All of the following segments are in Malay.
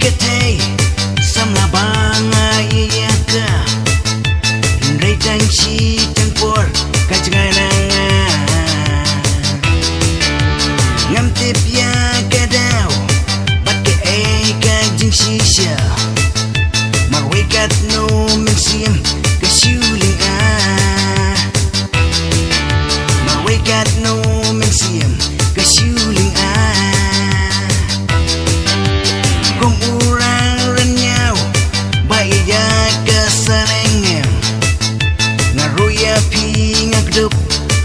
Katay samla banga iyaka Indray tangchi tangpor kajgaranga Ngam tipya kadaw Bat ka ay kajing sisya Marwikat no mensim kasyuling Marwikat no mensim kasyuling Ngagdup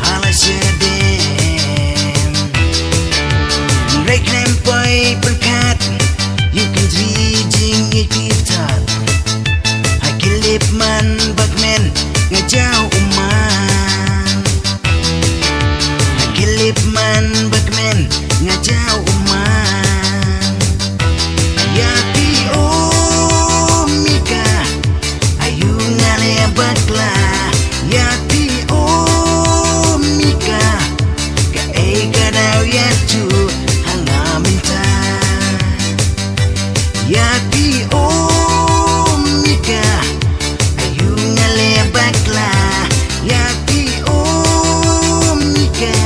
hala syadem Rek nempay berkat Yukin drijing ikiftat Hakilip man bagmen ngajaw uman Hakilip man bagmen ngajaw uman Yapi mika Ayu ngale bakla Yapi mika ka ay kadaw yatu hangaminta Yapi mika ayu ngale bakla Yapi mika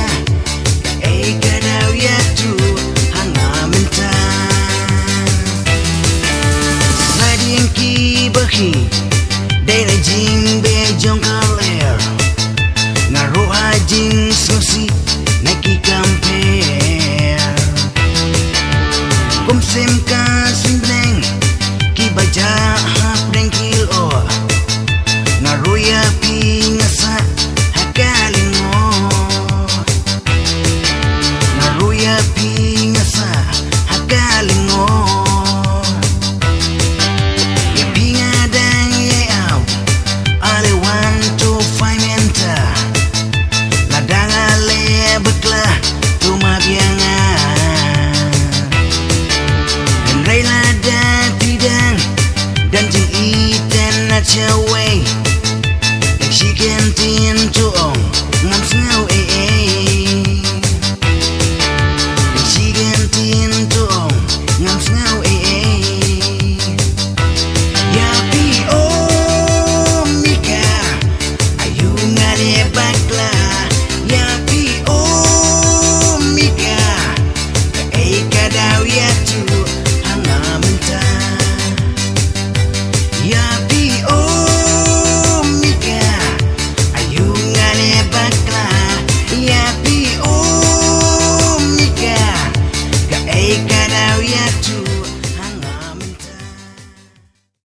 ka ay kadaw yatu hangaminta Sadiyang kibahi Dayna jing bejong kaler Ngaruha jing susi Naki